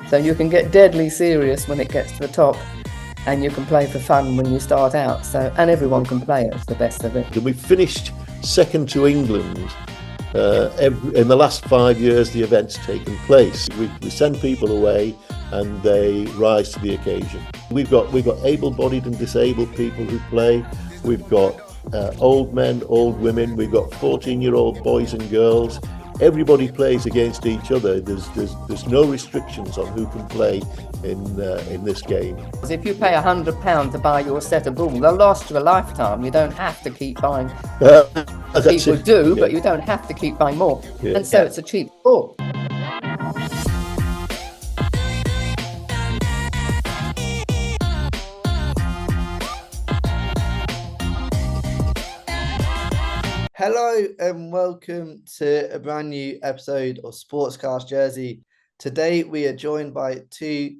So you can get deadly serious when it gets to the top, and you can play for fun when you start out. So, and everyone can play it. It's the best of it. We finished second to England. In the last 5 years, the event's taken place. We send people away, and they rise to the occasion. We've got able-bodied and disabled people who play. We've got old men, old women. We've got 14-year-old boys and girls. Everybody plays against each other. There's no restrictions on who can play in this game. If you pay £100 to buy your set of balls, they'll last you a lifetime. You don't have to keep buying. People do, yeah. But you don't have to keep buying more. Yeah. And so it's a cheap sport. Hello and welcome to a brand new episode of Sportscast Jersey. Today we are joined by two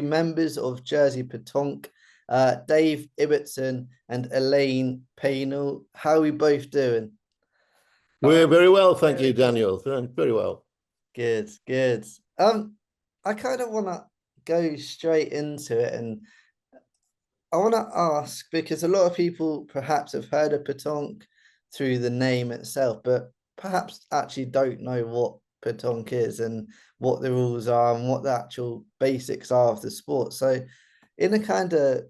members of Jersey Pétanque, Dave Ibitson and Elaine Paisnel. How are we both doing? We're very well, thank you, Daniel. Very well. Good. I kind of want to go straight into it, and I want to ask, because a lot of people perhaps have heard of Pétanque through the name itself, but perhaps actually don't know what Pétanque is and what the rules are and what the actual basics are of the sport. So in a kind of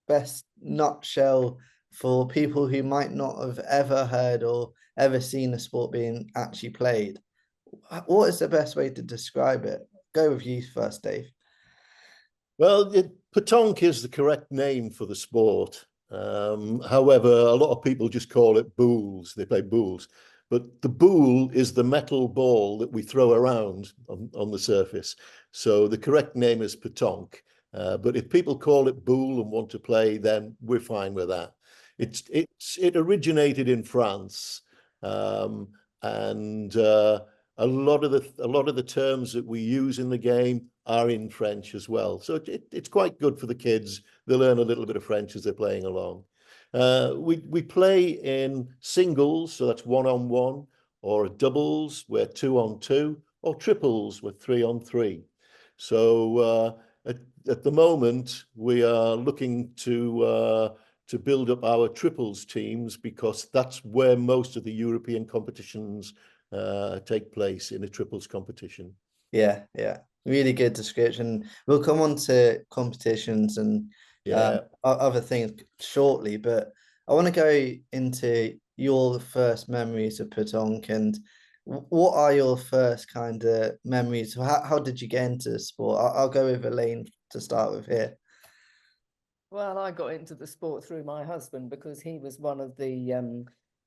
best nutshell for people who might not have ever heard or ever seen a sport being actually played, what is the best way to describe it? Go with you first, Dave. Well, Pétanque is the correct name for the sport. However, a lot of people just call it boules. They play boules. But the boule is the metal ball that we throw around on the surface. So the correct name is pétanque. But if people call it boule and want to play, then we're fine with that. It originated in France, and a lot of the terms that we use in the game are in French as well. So it's quite good for the kids. They learn a little bit of French as they're playing along. We play in singles, so that's 1-on-1, or doubles, we're 2-on-2, or triples, we're 3-on-3. So at the moment, we are looking to build up our triples teams, because that's where most of the European competitions take place, in a triples competition. Yeah. Really good description. We'll come on to competitions and other things shortly, but I want to go into your first memories of Pétanque, and what are your first kind of memories? How did you get into the sport? I'll go with Elaine to start with here. Well, I got into the sport through my husband, because he was one of the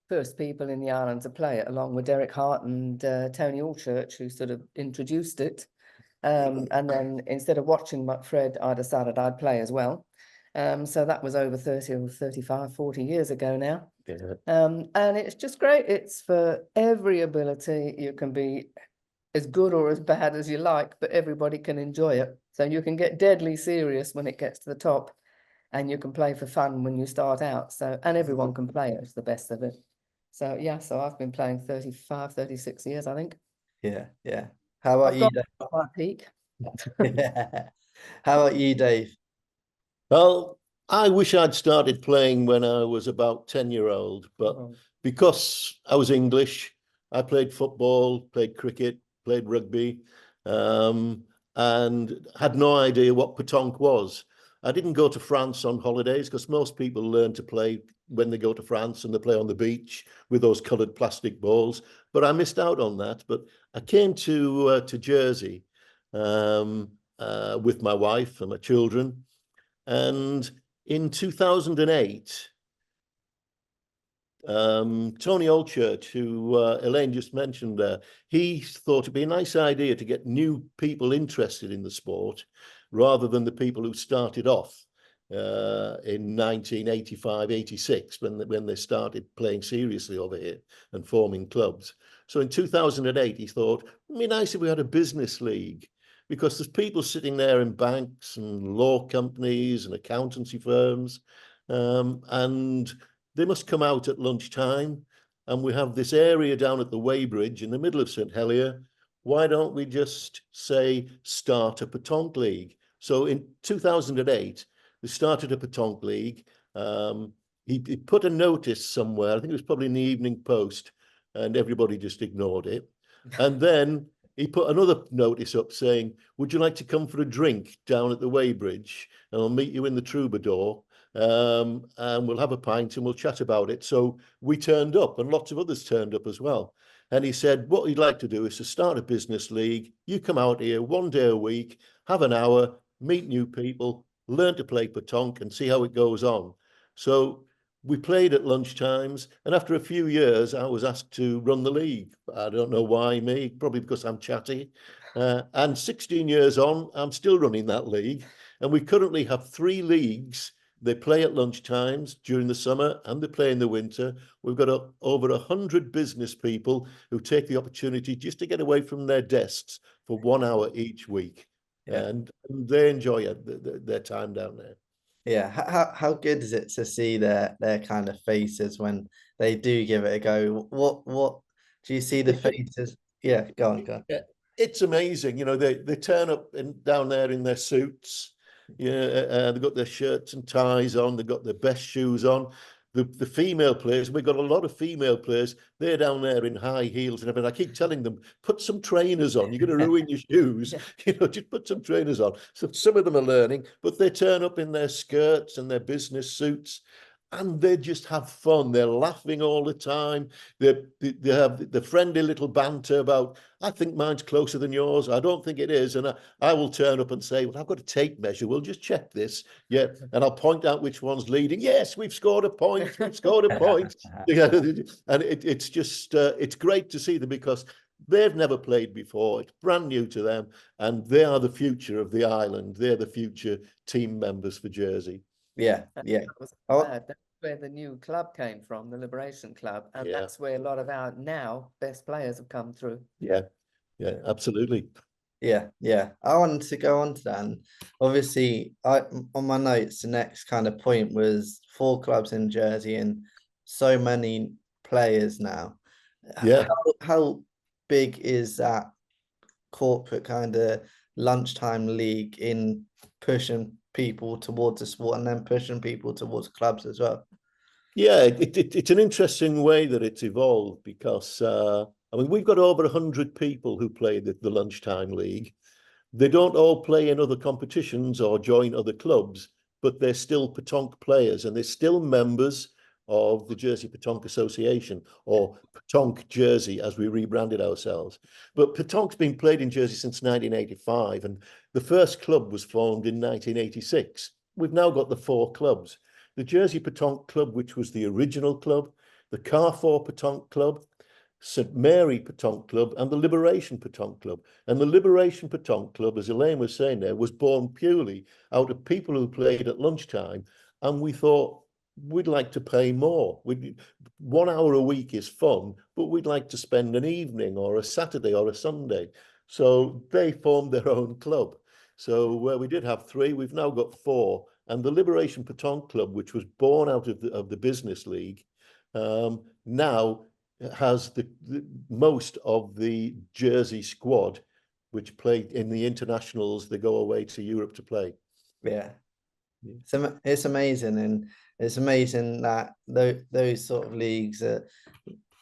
first people in the island to play it, along with Derek Hart and Tony Allchurch, who sort of introduced it. And then instead of watching Fred, I decided I'd play as well. So that was over 30 or 35, 40 years ago now. Yeah. And it's just great. It's for every ability. You can be as good or as bad as you like, but everybody can enjoy it. So you can get deadly serious when it gets to the top, and you can play for fun when you start out. So, and everyone can play it. It's the best of it. So yeah, so I've been playing 35, 36 years, I think. Yeah. How about you, Dave? My peak. How about you, Dave? Well, I wish I'd started playing when I was about 10-year-old, but because I was English, I played football, played cricket, played rugby, and had no idea what pétanque was. I didn't go to France on holidays, because most people learn to play when they go to France, and they play on the beach with those coloured plastic balls. But I missed out on that. But I came to Jersey with my wife and my children. And in 2008, Tony Allchurch, who Elaine just mentioned there, he thought it'd be a nice idea to get new people interested in the sport, rather than the people who started off in 1985, 86, when they started playing seriously over here and forming clubs. So in 2008, he thought, it'd be nice if we had a business league, because there's people sitting there in banks and law companies and accountancy firms, and they must come out at lunchtime. And we have this area down at the Weybridge in the middle of St Helier, why don't we just say start a Pétanque league? So in 2008, they started a Pétanque league. He put a notice somewhere, I think it was probably in the Evening Post, and everybody just ignored it. And then he put another notice up saying, would you like to come for a drink down at the Weybridge? And I'll meet you in the Troubadour. And we'll have a pint and we'll chat about it. So we turned up, and lots of others turned up as well. And he said, what he'd like to do is to start a business league. You come out here 1 day a week, have an hour, meet new people, learn to play pétanque and see how it goes on. So we played at lunchtimes, and after a few years, I was asked to run the league. I don't know why me, probably because I'm chatty. And 16 years on, I'm still running that league. And we currently have 3 leagues. They play at lunchtimes during the summer and they play in the winter. We've got over 100 business people who take the opportunity just to get away from their desks for 1 hour each week. Yeah. And they enjoy their time down there. Yeah, how good is it to see their kind of faces when they do give it a go? What do you see the faces? Yeah, go on. Yeah, it's amazing. You know, they turn up down there in their suits. Yeah, they've got their shirts and ties on. They've got their best shoes on. The female players, we've got a lot of female players. They're down there in high heels and everything. I keep telling them, put some trainers on. You're going to ruin your shoes. You know, just put some trainers on. So some of them are learning, but they turn up in their skirts and their business suits. And they just have fun. They're laughing all the time. They have the friendly little banter about, I think mine's closer than yours. I don't think it is. And I will turn up and say, well, I've got a tape measure. We'll just check this. Yeah. And I'll point out which one's leading. Yes, we've scored a point. We've scored a point. And it's just, it's great to see them because they've never played before. It's brand new to them. And they are the future of the island. They're the future team members for Jersey. Yeah. That's where the new club came from, the Liberation Club, and that's where a lot of our now best players have come through. Yeah, absolutely. Yeah. I wanted to go on to that, and obviously, on my notes, the next kind of point was 4 clubs in Jersey and so many players now. Yeah. How big is that corporate kind of lunchtime league in pushing people towards the sport and then pushing people towards clubs as well? Yeah, it's an interesting way that it's evolved because I mean, we've got over 100 people who play the lunchtime league. They don't all play in other competitions or join other clubs, but they're still pétanque players and they're still members of the Jersey Pétanque Association, or Pétanque Jersey as we rebranded ourselves. But pétanque's been played in Jersey since 1985, and the first club was formed in 1986. We've now got the 4 clubs. The Jersey Pétanque Club, which was the original club, the Carrefour Pétanque Club, St Mary Pétanque Club, and the Liberation Pétanque Club. And the Liberation Pétanque Club, as Elaine was saying there, was born purely out of people who played at lunchtime, and we thought, we'd like to pay more. 1 hour a week is fun, but we'd like to spend an evening or a Saturday or a Sunday. So they formed their own club. So where we did have 3, we've now got 4. And the Liberation Pétanque Club, which was born out of the business league, now has the most of the Jersey squad, which played in the internationals. They go away to Europe to play. Yeah. It's amazing, and it's amazing that those sort of leagues are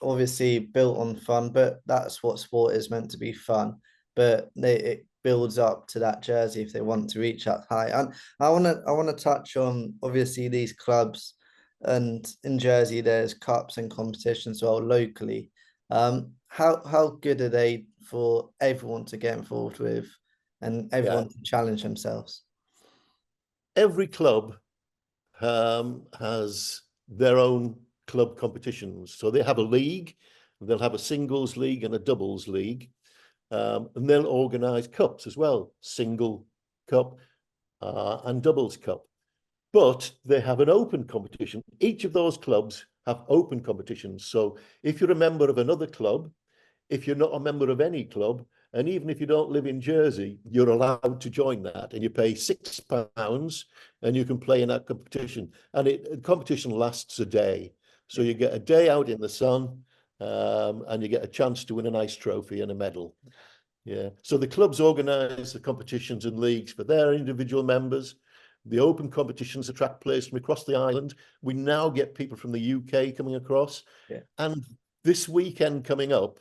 obviously built on fun, but that's what sport is meant to be, fun. But it builds up to that Jersey if they want to reach that high. And I want to touch on obviously these clubs, and in Jersey there's cups and competitions as well locally. How good are they for everyone to get involved with and everyone to challenge themselves? Every club has their own club competitions. So they have a league, they'll have a singles league and a doubles league, and they'll organise cups as well, single cup and doubles cup. But they have an open competition. Each of those clubs have open competitions. So if you're a member of another club, if you're not a member of any club, and even if you don't live in Jersey, you're allowed to join that, and you pay £6 and you can play in that competition. And the competition lasts a day. So you get a day out in the sun, and you get a chance to win a nice trophy and a medal. Yeah. So the clubs organise the competitions and leagues for their individual members. The open competitions attract players from across the island. We now get people from the UK coming across. Yeah. And this weekend coming up,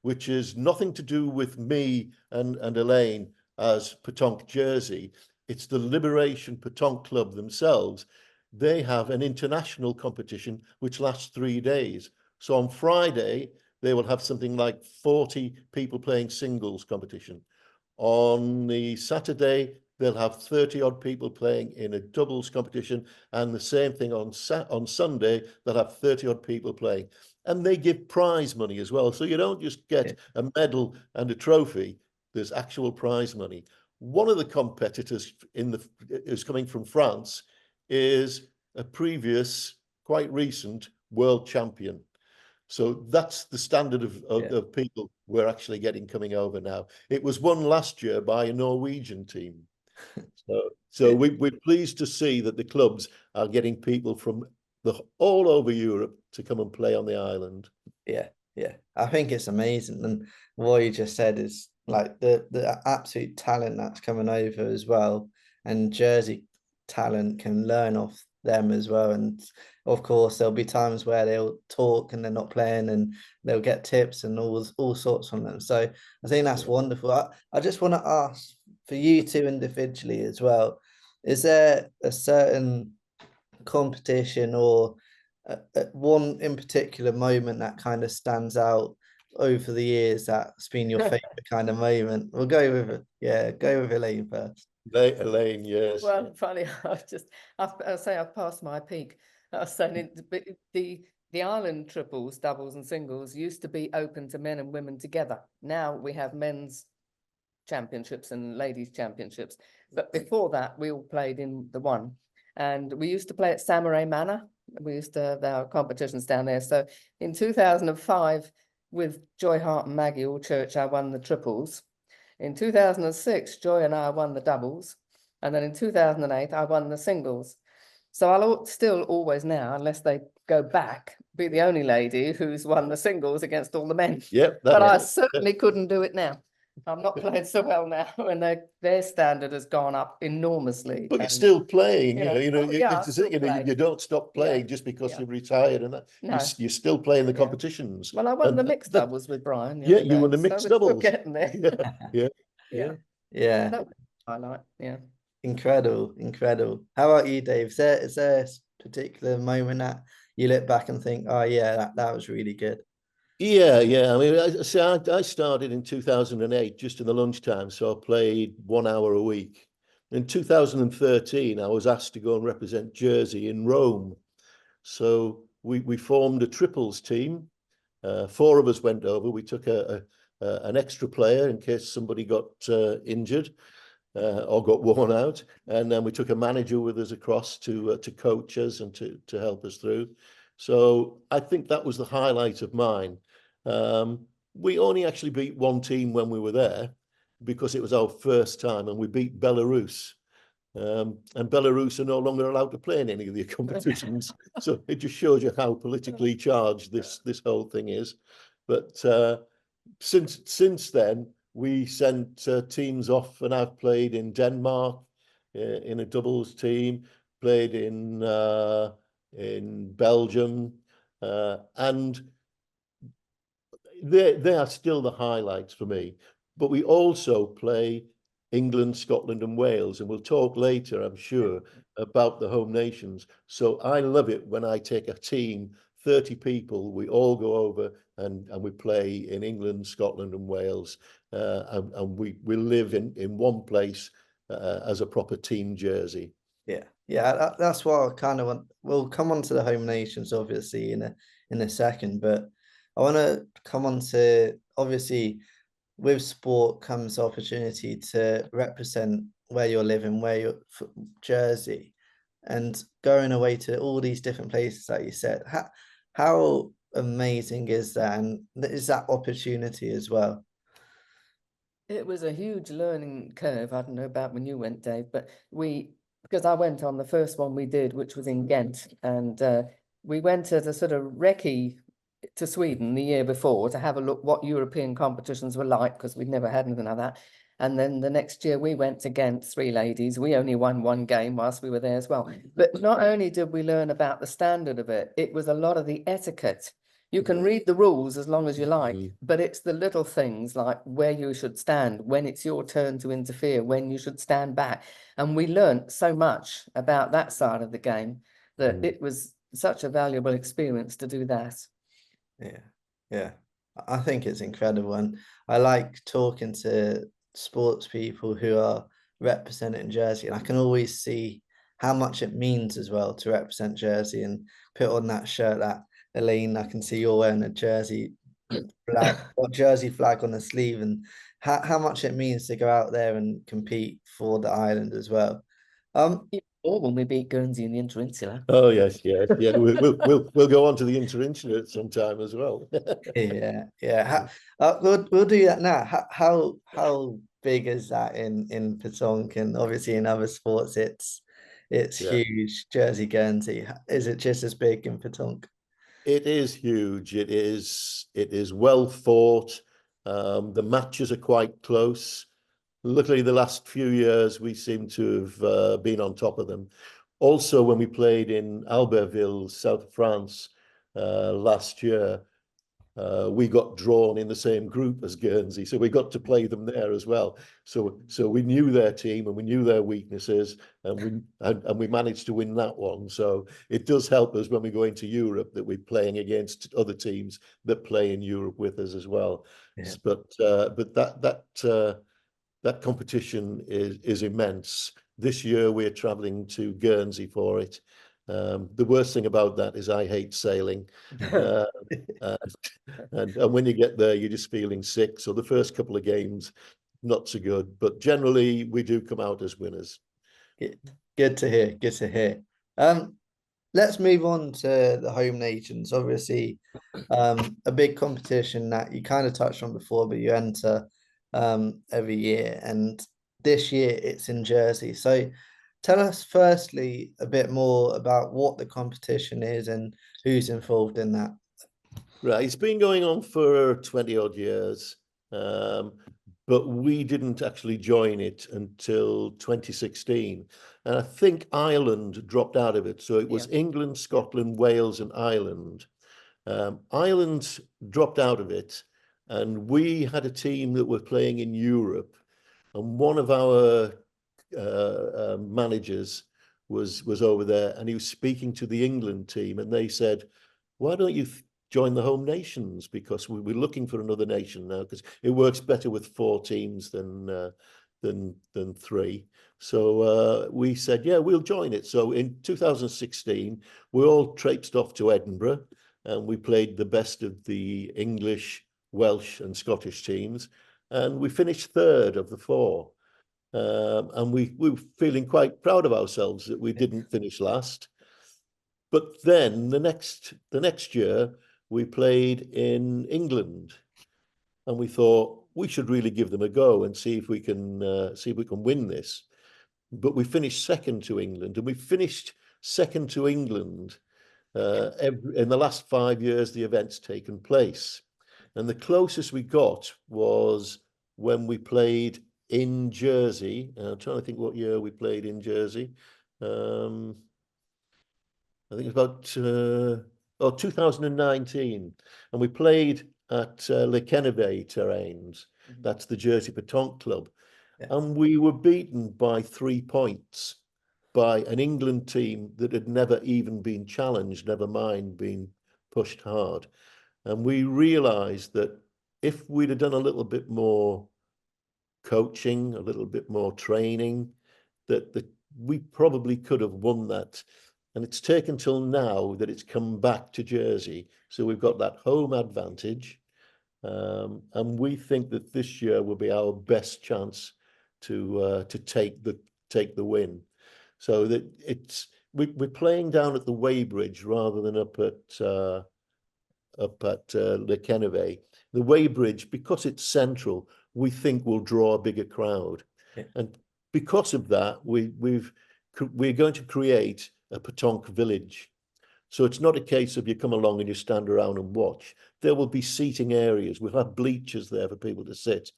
which is nothing to do with me and Elaine as Pétanque Jersey, it's the Liberation Pétanque Club themselves. They have an international competition which lasts 3 days. So on Friday, they will have something like 40 people playing singles competition. On the Saturday, they'll have 30 odd people playing in a doubles competition, and the same thing on Sunday, they'll have 30 odd people playing. And they give prize money as well. So you don't just get a medal and a trophy, there's actual prize money. One of the competitors is coming from France, is a previous, quite recent world champion. So that's the standard of people we're actually getting coming over now. It was won last year by a Norwegian team. So we're pleased to see that the clubs are getting people from all over Europe to come and play on the island. Yeah, I think it's amazing. And what you just said is like the absolute talent that's coming over as well. And Jersey talent can learn off them as well. And of course, there'll be times where they'll talk and they're not playing, and they'll get tips and all sorts from them. So I think that's wonderful. I just want to ask for you two individually as well. Is there a certain competition or one in particular moment that kind of stands out over the years that's been your favorite kind of moment? We'll go with it. Yeah, go with Elaine first. Elaine, yes. Well, funny, I'll say I've passed my peak. I was saying the island triples, doubles and singles used to be open to men and women together. Now we have men's championships and ladies championships. But before that, we all played in the one. And we used to play at Samurai Manor. We used to have our competitions down there. So in 2005, with Joy Hart and Maggie Allchurch, I won the triples. In 2006, Joy and I won the doubles. And then in 2008, I won the singles. So I'll still always now, unless they go back, be the only lady who's won the singles against all the men. Yep. But I certainly couldn't do it now. I'm not playing so well now, and their standard has gone up enormously. But you're still playing, you don't stop playing just because you've retired, and that you're still playing the competitions. Well, I won the mixed doubles with Brian. Yeah, you won the mixed doubles. We're getting there. Yeah. That was a highlight. Yeah. Incredible. How about you, Dave? Is there a particular moment that you look back and think, oh yeah, that was really good? Yeah. I mean, I started in 2008, just in the lunchtime, so I played 1 hour a week. In 2013, I was asked to go and represent Jersey in Rome. So we formed a triples team. 4 of us went over. We took an extra player in case somebody got injured or got worn out, and then we took a manager with us across to coach us and to help us through. So I think that was the highlight of mine. We only actually beat one team when we were there because it was our first time, and we beat Belarus. And Belarus are no longer allowed to play in any of the competitions. So it just shows you how politically charged this whole thing is. But since then, we sent teams off, and I've played in Denmark in a doubles team, played in Belgium, and they are still the highlights for me. But we also play England, Scotland and Wales, and we'll talk later, I'm sure, about the home nations. So I love it when I take a team, 30 people, we all go over and we play in England, Scotland and Wales, and we live in one place as a proper team jersey. Yeah, that's what I kind of want. We'll come on to the home nations obviously in a second, but I want to come on to, obviously with sport comes opportunity to represent where you're living, where you're Jersey, and going away to all these different places like you said. How amazing is that, and is that opportunity as well? It was a huge learning curve. I don't know about when you went, Dave, but because I went on the first one we did, which was in Ghent, and we went at a sort of recce to Sweden the year before to have a look what European competitions were like, because we'd never had anything like that. And then the next year we went against three ladies. We only won one game whilst we were there as well. But not only did we learn about the standard of it, it was a lot of the etiquette. You can read the rules as long as you like, but it's the little things like where you should stand, when it's your turn to interfere, when you should stand back. And we learnt so much about that side of the game that it was such a valuable experience to do that. Yeah, yeah. I think it's incredible, and I like talking to sports people who are representing Jersey, and I can always see how much it means as well to represent Jersey and put on that shirt. That Elaine, I can see you're wearing a Jersey flag, or Jersey flag on the sleeve, and how much it means to go out there and compete for the island as well. Or when we beat Guernsey in the Interinsular. Oh yes, yes, yeah. We'll go on to the Interinsular at some time as well. Yeah, yeah. We'll do that now. How big is that in Pétanque, and obviously in other sports it's Yeah. huge. Jersey Guernsey, is it just as big in Pétanque? It is huge. It is well fought. The matches are quite close. Luckily, the last few years we seem to have been on top of them. Also, when we played in Albertville, South of France, last year, we got drawn in the same group as Guernsey, so we got to play them there as well. So we knew their team and we knew their weaknesses, and we managed to win that one. So it does help us when we go into Europe that we're playing against other teams that play in Europe with us as well. Yeah. But that competition is immense. This year we're traveling to Guernsey for it. The worst thing about that is I hate sailing. And when you get there, you're just feeling sick. So the first couple of games, not so good. But generally, we do come out as winners. Good to hear. Good to hear. Let's move on to the home nations. Obviously, a big competition that you kind of touched on before, but you enter every year, and this year it's in Jersey. So tell us firstly a bit more about what the competition is and who's involved in that. Right, it's been going on for 20 odd years, but we didn't actually join it until 2016. And I think Ireland dropped out of it. So it was England, Scotland, Wales, and Ireland. Ireland dropped out of it, and we had a team that were playing in Europe. And one of our managers was over there, and he was speaking to the England team, and they said, "Why don't you join the home nations, because we're looking for another nation now, because it works better with 4 teams than three." So we said, yeah, we'll join it. So in 2016, we all traipsed off to Edinburgh, and we played the best of the English, Welsh, and Scottish teams, and we finished 3rd of the 4. And we were feeling quite proud of ourselves that we didn't finish last. But then the next year we played in England, and we thought we should really give them a go and see if we can win this. But we finished 2nd to England, and we finished 2nd to England in the last 5 years the event's taken place. And the closest we got was when we played in Jersey. I'm trying to think what year we played in Jersey. I think it's about 2019, and we played at Le Kennevet terrains. That's the Jersey Pétanque Club, and we were beaten by 3 points by an England team that had never even been challenged, never mind being pushed hard. And we realised that if we'd have done a little bit more coaching, a little bit more training, that we probably could have won that. And it's taken till now that it's come back to Jersey. So we've got that home advantage. And we think that this year will be our best chance to take the win. So that we're playing down at the Weybridge rather than up at Le Kennevet. The Weybridge, because it's central, we think will draw a bigger crowd. And because of that, we're going to create a Pétanque village. So it's not a case of you come along and you stand around and watch. There will be seating areas. We'll have bleachers there for people to sit.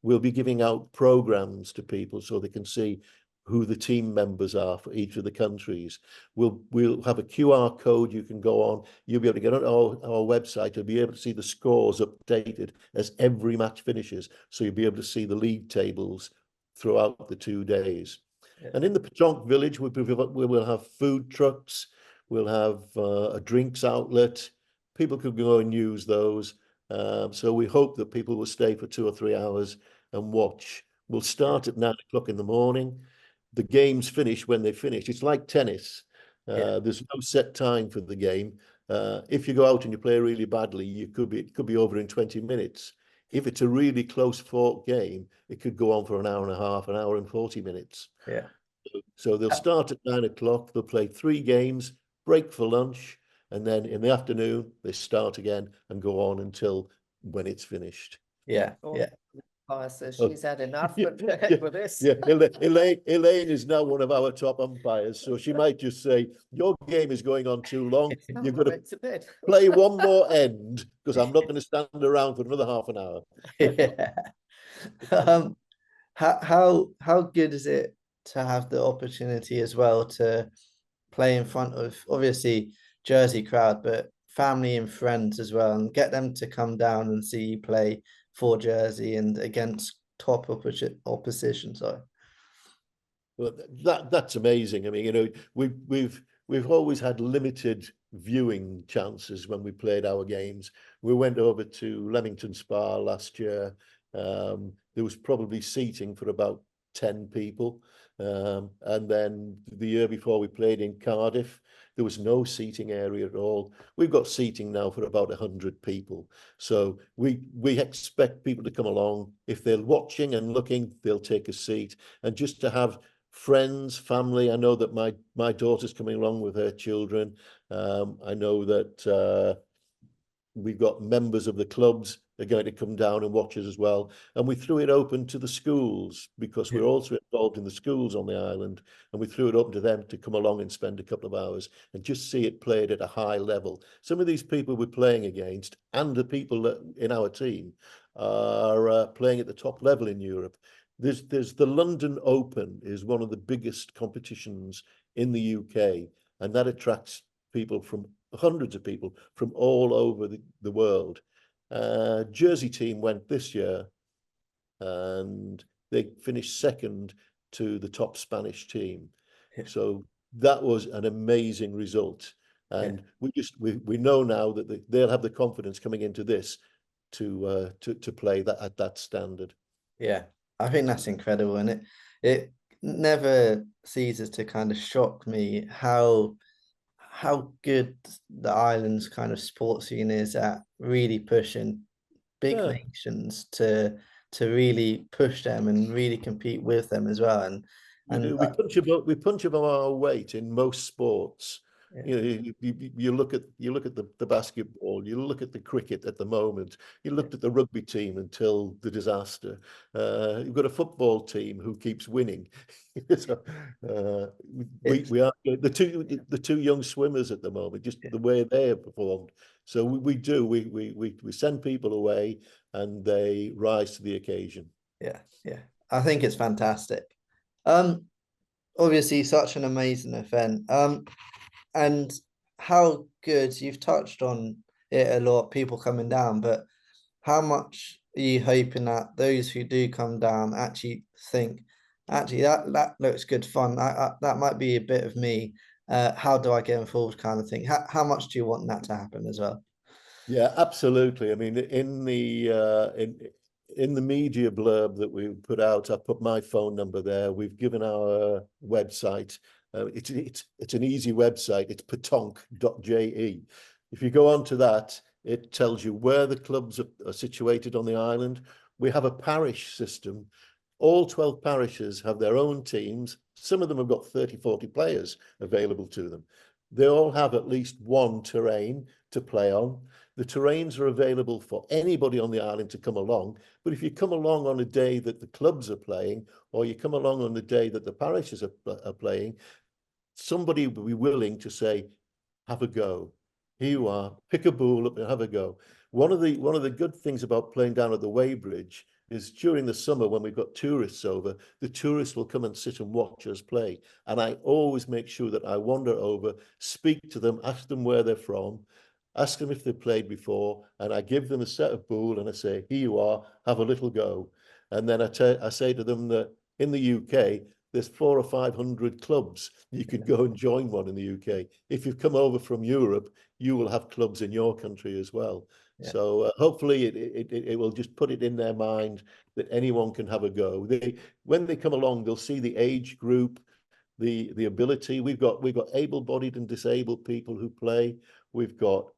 We'll be giving out programs to people so they can see who the team members are for each of the countries. We'll have a QR code you can go on. You'll be able to get on our website. You'll be able to see the scores updated as every match finishes. So you'll be able to see the league tables throughout the 2 days. Yeah. And in the Pétanque village, we will have food trucks. We'll have a drinks outlet. People could go and use those. So we hope that people will stay for 2 or 3 hours and watch. We'll start at 9 o'clock in the morning. The games finish when they finish. It's like tennis. There's no set time for the game. If you go out and you play really badly, it could be over in 20 minutes. If it's a really close fought game, it could go on for an hour and a half, an hour and 40 minutes. Yeah. So they'll start at 9 o'clock. They'll play 3 games, break for lunch, and then in the afternoon they start again and go on until when it's finished. Yeah. Yeah. Pius says she's had enough, but Yeah, heck with this. Yeah, Elaine is now one of our top umpires, so she might just say, "Your game is going on too long. You've got to to bed. play one more end because I'm not going to stand around for another half an hour." Yeah. How good is it to have the opportunity as well to play in front of obviously Jersey crowd, but family and friends as well, and get them to come down and see you play for Jersey and against top opposition. Sorry. Well, that's amazing. I mean, you know, we've always had limited viewing chances when we played our games. We went over to Leamington Spa last year. There was probably seating for about 10 people. And then the year before we played in Cardiff, there was no seating area at all. We've got seating now for about 100 people. So we expect people to come along. If they're watching and looking, they'll take a seat. And just to have friends, family. I know that my daughter's coming along with her children. I know that we've got members of the clubs are going to come down and watch us as well. And we threw it open to the schools because we're also involved in the schools on the island. And we threw it open to them to come along and spend a couple of hours and just see it played at a high level. Some of these people we're playing against and the people that in our team are playing at the top level in Europe. There's the London Open is one of the biggest competitions in the UK, and that attracts people from hundreds of people from all over the world. Jersey team went this year and they finished second to the top Spanish team. So that was an amazing result. And we know now that they'll have the confidence coming into this to play that at that standard. Yeah, I think that's incredible, and it never ceases to kind of shock me how good the island's kind of sports scene is at really pushing big nations to really push them and really compete with them as well. And we punch above our weight in most sports. You know, you look at the basketball, you look at the cricket at the moment, you looked at the rugby team until the disaster. You've got a football team who keeps winning. So, we are the two young swimmers at the moment, just the way they have performed. So we send people away and they rise to the occasion. Yeah, I think it's fantastic. Obviously such an amazing event. And how good, you've touched on it a lot, people coming down, but how much are you hoping that those who do come down actually think, actually that looks good fun, that might be a bit of me, how do I get involved kind of thing? How much do you want that to happen as well? Yeah, absolutely. I mean, in the media blurb that we put out, I put my phone number there. We've given our website. It's an easy website. It's petanque.je. If you go onto that, it tells you where the clubs are situated on the island. We have a parish system. All 12 parishes have their own teams. Some of them have got 30, 40 players available to them. They all have at least one terrain to play on. The terrains are available for anybody on the island to come along. But if you come along on a day that the clubs are playing, or you come along on the day that the parishes are playing, somebody will be willing to say, have a go. Here you are, pick a ball up and have a go. One of the good things about playing down at the Weybridge is during the summer when we've got tourists over, the tourists will come and sit and watch us play. And I always make sure that I wander over, speak to them, ask them where they're from, ask them if they've played before, and I give them a set of ball and I say, here you are, have a little go. And then I say to them that in the UK, there's 400 or 500 clubs. You could go and join one in the UK. If you've come over from Europe, you will have clubs in your country as well. Yeah. So hopefully it will just put it in their mind that anyone can have a go. When they come along, they'll see the age group, the ability. We've got able-bodied and disabled people who play. We've got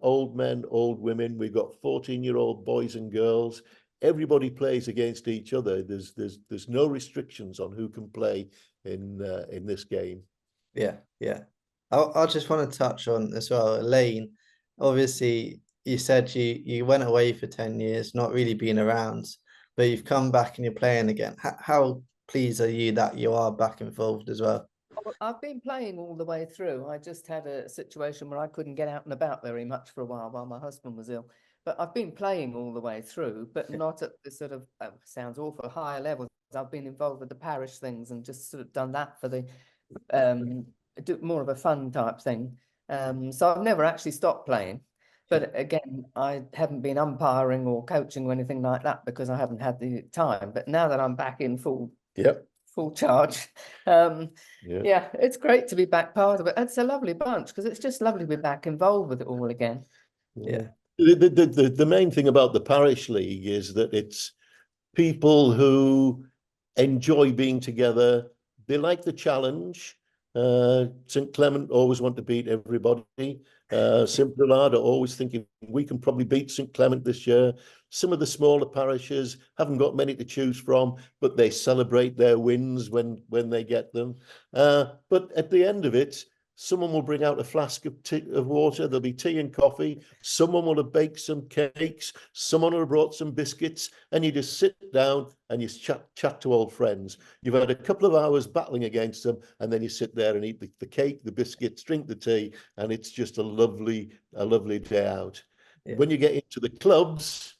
old men, old women. We've got 14-year-old boys and girls. Everybody plays against each other. There's no restrictions on who can play in this game. Yeah, yeah. I just want to touch on as well, Elaine. Obviously, you said you went away for 10 years, not really been around, but you've come back and you're playing again. How pleased are you that you are back involved as well? Well, I've been playing all the way through. I just had a situation where I couldn't get out and about very much for a while my husband was ill. But I've been playing all the way through, but not at the sort of, sounds awful, higher levels. I've been involved with the parish things and just sort of done that for the more of a fun type thing. So I've never actually stopped playing. But again, I haven't been umpiring or coaching or anything like that because I haven't had the time. But now that I'm back in full charge, yeah, it's great to be back part of it. It's a lovely bunch because it's just lovely to be back involved with it all again. Yeah. The main thing about the parish league is that it's people who enjoy being together. They like the challenge. St. Clement always want to beat everybody. St. Bernard are always thinking we can probably beat St. Clement this year. Some of the smaller parishes haven't got many to choose from, but they celebrate their wins when they get them. But at the end of it, someone will bring out a flask of water. There'll be tea and coffee. Someone will have baked some cakes. Someone will have brought some biscuits. And you just sit down and you chat to old friends. You've had a couple of hours battling against them. And then you sit there and eat the cake, the biscuits, drink the tea. And it's just a lovely day out. Yeah. When you get into the clubs,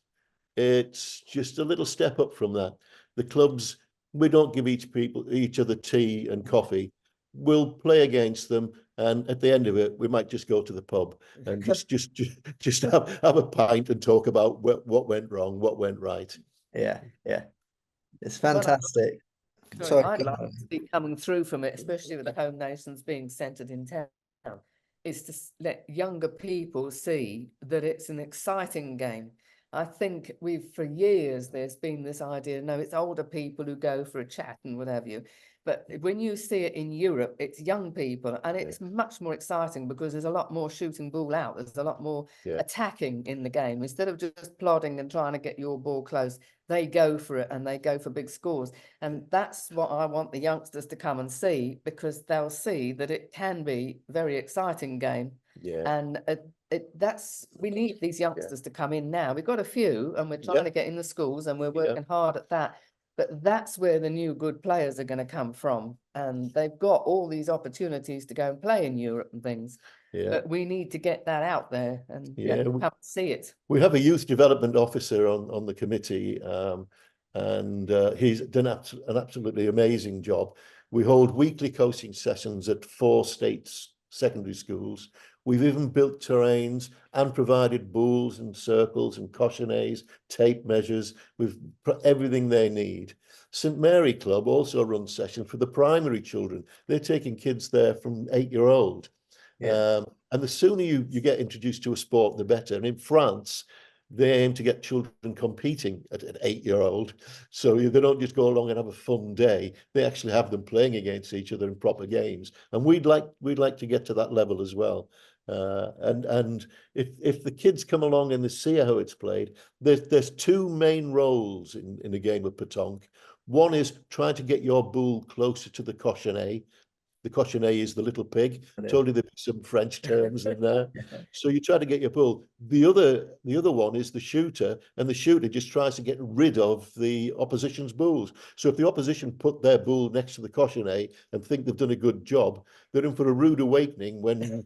it's just a little step up from that. The clubs, we don't give each other tea and coffee. We'll play against them, and at the end of it, we might just go to the pub and just have a pint and talk about what went wrong, what went right. Yeah, yeah, it's fantastic. Sorry, I'd like to be coming through from it, especially with the home nations being centred in town, is to let younger people see that it's an exciting game. I think for years, there's been this idea, no, it's older people who go for a chat and what have you. But when you see it in Europe, it's young people, and it's much more exciting because there's a lot more shooting ball out. There's a lot more attacking in the game. Instead of just plodding and trying to get your ball close, they go for it and they go for big scores. And that's what I want the youngsters to come and see, because they'll see that it can be a very exciting game. Yeah. And we need these youngsters to come in now. We've got a few and we're trying to get in the schools and we're working hard at that. But that's where the new good players are going to come from. And they've got all these opportunities to go and play in Europe and things. Yeah. But we need to get that out there and come see it. We have a youth development officer on the committee, and he's done an absolutely amazing job. We hold weekly coaching sessions at 4 states secondary schools. We've even built terrains and provided balls and circles and cochonets, tape measures. We've put everything they need. St. Mary Club also runs sessions for the primary children. They're taking kids there from 8-year-old. Yeah. And the sooner you get introduced to a sport, the better. And in France, they aim to get children competing at an 8-year-old. So they don't just go along and have a fun day. They actually have them playing against each other in proper games. And we'd like to get to that level as well. And if the kids come along and they see how it's played, there's 2 main roles in a game of pétanque. One is trying to get your ball closer to the cochonet, The cochonnet is the little pig. Brilliant. Told you there'd be some French terms in there. So you try to get your bull. The other one is the shooter, and the shooter just tries to get rid of the opposition's bulls. So if the opposition put their bull next to the cochonnet and think they've done a good job, they're in for a rude awakening when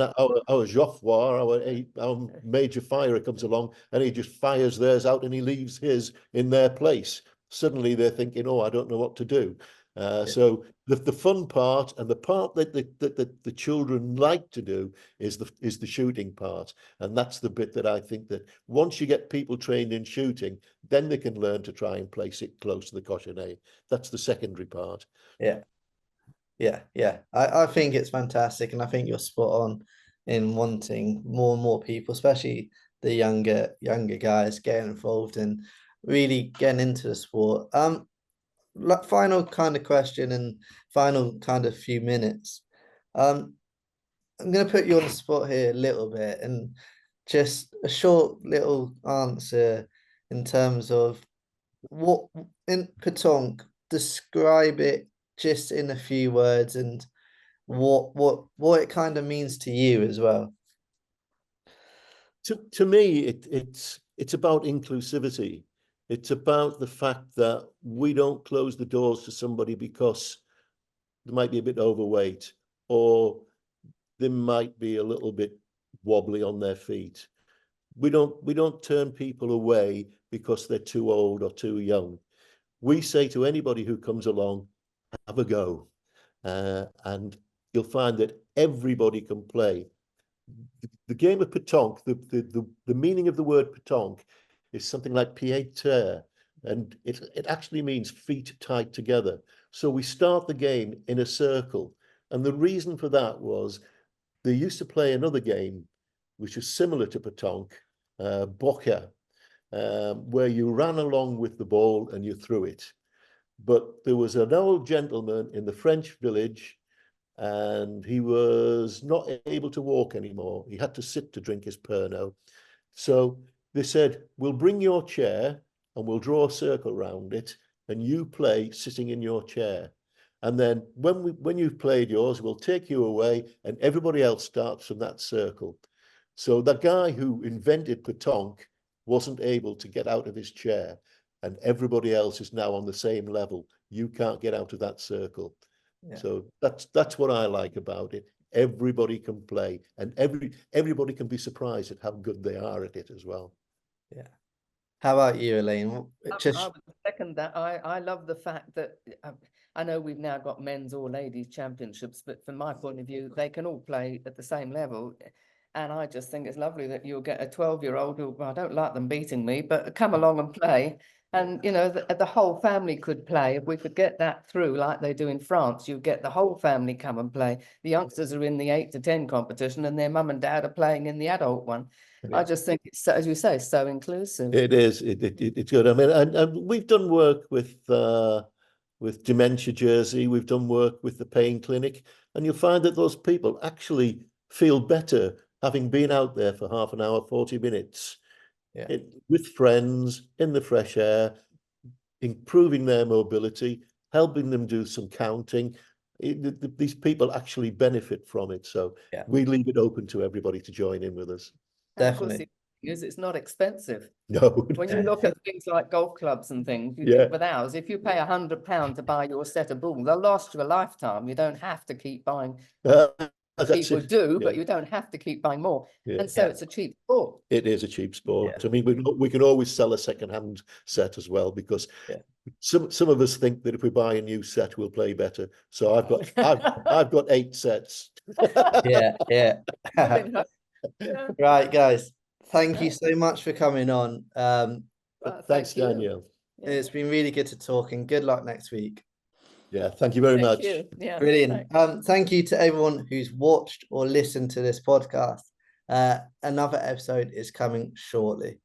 our Geoffroy, our major firer, comes along and he just fires theirs out and he leaves his in their place. Suddenly they're thinking, oh, I don't know what to do. So the fun part, and the part that the children like to do, is the shooting part, and that's the bit that I think that once you get people trained in shooting, then they can learn to try and place it close to the cochonnet. That's the secondary part. Yeah. I think it's fantastic, and I think you're spot on in wanting more and more people, especially the younger guys, getting involved and really getting into the sport. Final kind of question and final kind of few minutes. I'm going to put you on the spot here a little bit, and just a short little answer in terms of what in Pétanque, describe it just in a few words, and what it kind of means to you as well. To me, it's about inclusivity. It's about the fact that we don't close the doors to somebody because they might be a bit overweight, or they might be a little bit wobbly on their feet. We don't turn people away because they're too old or too young. We say to anybody who comes along, have a go, and you'll find that everybody can play. The game of pétanque, the meaning of the word pétanque is something like pied-terre, and it actually means feet tied together. So we start the game in a circle, and the reason for that was they used to play another game which is similar to pétanque, boca, where you ran along with the ball and you threw it. But there was an old gentleman in the French village, and he was not able to walk anymore. He had to sit to drink his Pernod. So they said, we'll bring your chair and we'll draw a circle around it, and you play sitting in your chair. And then when you've played yours, we'll take you away, and everybody else starts from that circle. So the guy who invented pétanque wasn't able to get out of his chair, and everybody else is now on the same level. You can't get out of that circle. Yeah. So that's what I like about it. Everybody can play, and everybody can be surprised at how good they are at it as well. Yeah. How about you, Elaine? I would second that. I love the fact that I know we've now got men's or ladies championships, but from my point of view, they can all play at the same level. And I just think it's lovely that you'll get a 12-year-old who, well, I don't like them beating me, but come along and play. And, you know, the whole family could play. If we could get that through like they do in France, you get the whole family come and play. The youngsters are in the 8 to 10 competition, and their mum and dad are playing in the adult one. Yeah. I just think it's, as you say, so inclusive. It is. It's good. I mean, and we've done work with Dementia Jersey. We've done work with the Pain Clinic, and you'll find that those people actually feel better having been out there for half an hour, 40 minutes, with friends in the fresh air, improving their mobility, helping them do some counting. These people actually benefit from it. So we leave it open to everybody to join in with us. Definitely. It's not expensive. No. When you look at things like golf clubs and things, you think with ours, if you pay £100 to buy your set of balls, they'll last you a lifetime. You don't have to keep buying. People do, but you don't have to keep buying more. And so it's a cheap sport. It is a cheap sport. I mean, we can always sell a second-hand set as well, because some of us think that if we buy a new set, we'll play better. So I've got 8 sets. Yeah. Right, guys. Thank you so much for coming on. Thanks, Danielle. It's been really good to talk, and good luck next week. Yeah, thank you very much. Yeah, brilliant. Thank you to everyone who's watched or listened to this podcast. Another episode is coming shortly.